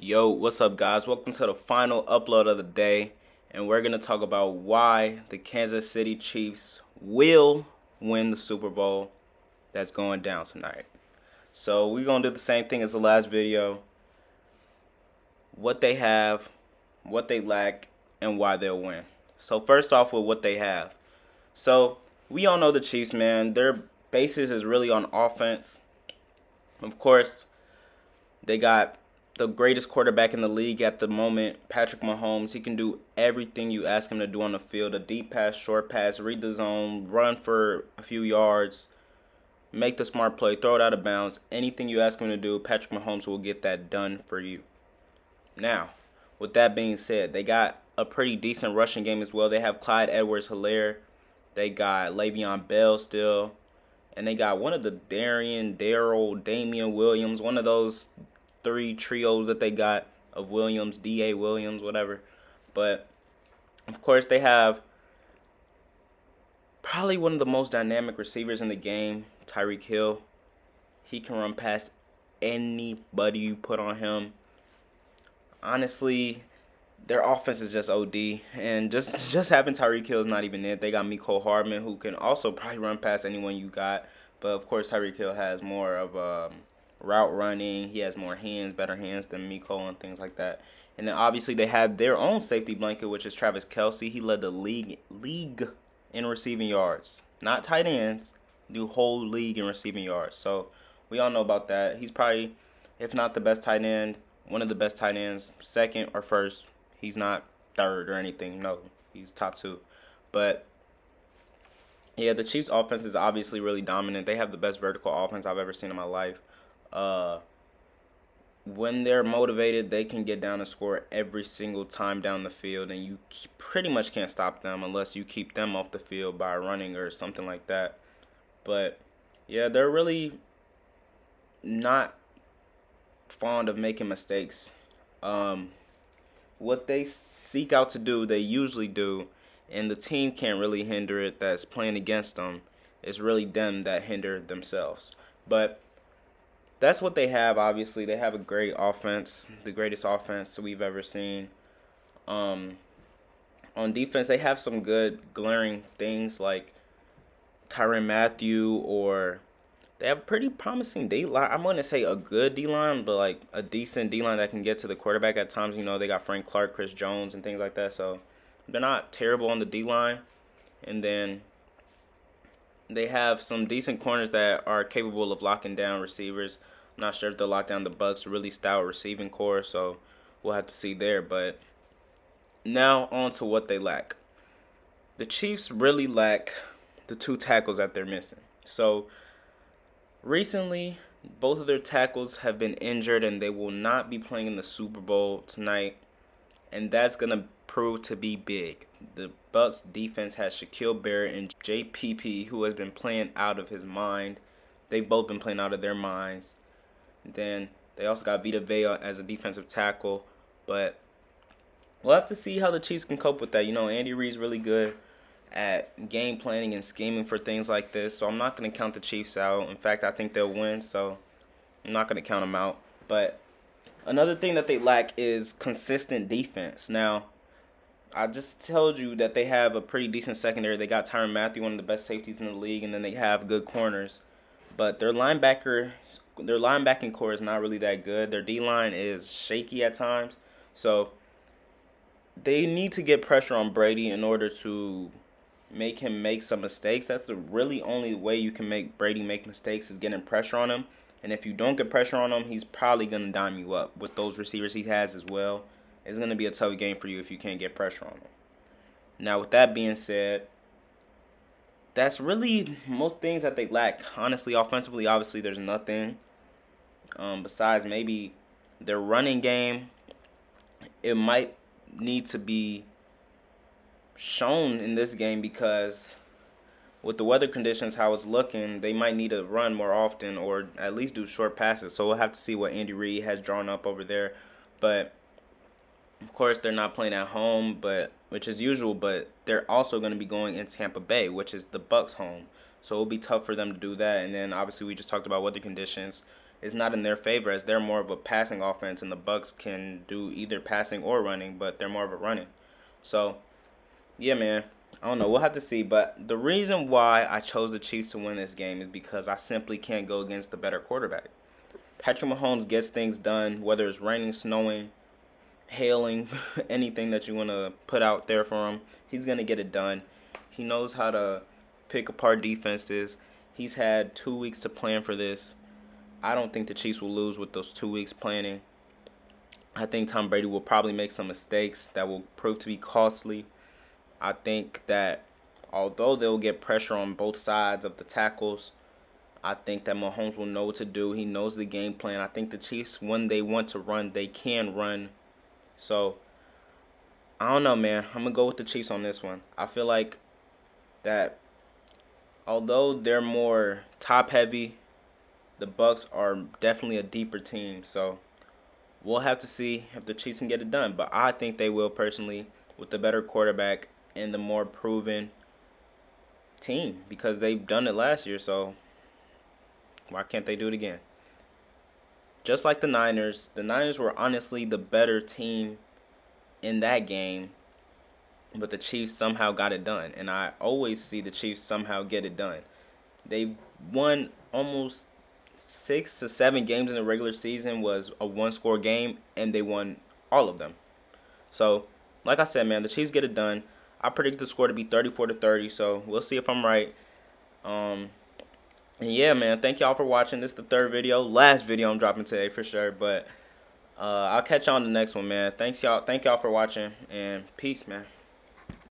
Yo, what's up guys? Welcome to the final upload of the day, and we're going to talk about why the Kansas City Chiefs will win the Super Bowl that's going down tonight. So we're going to do the same thing as the last video. What they have, what they lack, and why they'll win. So first off with what they have. So we all know the Chiefs, man. Their basis is really on offense. Of course, they got the greatest quarterback in the league at the moment, Patrick Mahomes. He can do everything you ask him to do on the field. A deep pass, short pass, read the zone, run for a few yards, make the smart play, throw it out of bounds. Anything you ask him to do, Patrick Mahomes will get that done for you. Now, with that being said, they got a pretty decent rushing game as well. They have Clyde Edwards-Helaire. They got Le'Veon Bell still. And they got one of the Damian Williams, one of those three trios that they got of Williams, D.A. Williams, whatever. But, of course, they have probably one of the most dynamic receivers in the game, Tyreek Hill. He can run past anybody you put on him. Honestly, their offense is just OD. And just having Tyreek Hill is not even it. They got Mecole Hardman, who can also probably run past anyone you got. But, of course, Tyreek Hill has more of route running. He has more hands, better hands than Mecole and things like that. And then, obviously, they have their own safety blanket, which is Travis Kelce. He led the league in receiving yards. Not tight ends. The whole league in receiving yards. So, we all know about that. He's probably, if not the best tight end, one of the best tight ends, second or first. He's not third or anything. No, he's top two. But, yeah, the Chiefs' offense is obviously really dominant. They have the best vertical offense I've ever seen in my life. When they're motivated, they can get down and score every single time down the field, and you pretty much can't stop them unless you keep them off the field by running or something like that. But, yeah, they're really not fond of making mistakes. What they seek out to do, they usually do, and the team can't really hinder it that's playing against them. It's really them that hinder themselves. But that's what they have, obviously. They have a great offense, the greatest offense we've ever seen. On defense, they have some good glaring things like Tyrann Mathieu, or they have a pretty promising D-line. I'm going to say a good D-line, but like a decent D-line that can get to the quarterback at times. You know, they got Frank Clark, Chris Jones, and things like that. So they're not terrible on the D-line. And then they have some decent corners that are capable of locking down receivers. I'm not sure if they'll lock down the Bucs' really stout receiving core, so we'll have to see there. But now on to what they lack. The Chiefs really lack the two tackles that they're missing. So recently, both of their tackles have been injured, and they will not be playing in the Super Bowl tonight, and that's going to prove to be big. The Bucs defense has Shaquille Barrett and JPP, who has been playing out of his mind. They've both been playing out of their minds. Then they also got Vita Vea as a defensive tackle, but we'll have to see how the Chiefs can cope with that. You know, Andy Reid's really good at game planning and scheming for things like this, so I'm not going to count the Chiefs out. In fact, I think they'll win, so I'm not going to count them out. But another thing that they lack is consistent defense. Now, I just told you that they have a pretty decent secondary. They got Tyrann Mathieu, one of the best safeties in the league, and then they have good corners. But their linebacking core is not really that good. Their D-line is shaky at times. So they need to get pressure on Brady in order to make him make some mistakes. That's the really only way you can make Brady make mistakes, is getting pressure on him. And if you don't get pressure on him, he's probably going to dime you up. With those receivers he has as well, it's going to be a tough game for you if you can't get pressure on him. Now, with that being said, that's really most things that they lack. Honestly, offensively, obviously, there's nothing besides maybe their running game. It might need to be shown in this game because with the weather conditions, how it's looking, they might need to run more often or at least do short passes. So we'll have to see what Andy Reid has drawn up over there. But of course, they're not playing at home, which is usual, but they're also going to be going in Tampa Bay, which is the Bucs' home. So it'll be tough for them to do that. And then obviously we just talked about weather conditions. is not in their favor, as they're more of a passing offense, and the Bucks can do either passing or running, but they're more of a running. So, yeah, man, I don't know. We'll have to see. But the reason why I chose the Chiefs to win this game is because I simply can't go against the better quarterback. Patrick Mahomes gets things done, whether it's raining, snowing, hailing, anything that you want to put out there for him. He's going to get it done. He knows how to pick apart defenses. He's had 2 weeks to plan for this. I don't think the Chiefs will lose with those 2 weeks planning. I think Tom Brady will probably make some mistakes that will prove to be costly. I think that although they'll get pressure on both sides of the tackles, I think that Mahomes will know what to do. He knows the game plan. I think the Chiefs, when they want to run, they can run. So, I don't know, man. I'm going to go with the Chiefs on this one. I feel like that although they're more top-heavy, the Bucks are definitely a deeper team. So, we'll have to see if the Chiefs can get it done. But I think they will, personally, with the better quarterback and the more proven team, because they've done it last year. So, why can't they do it again? Just like the Niners were honestly the better team in that game, but the Chiefs somehow got it done. And I always see the Chiefs somehow get it done. They won almost 6 to 7 games in the regular season, was a one-score game, and they won all of them. So, like I said, man, the Chiefs get it done. I predict the score to be 34-30, so we'll see if I'm right. And yeah, man, thank y'all for watching. This is the third video, last video I'm dropping today for sure. But I'll catch y'all on the next one, man. Thank y'all for watching, and peace, man.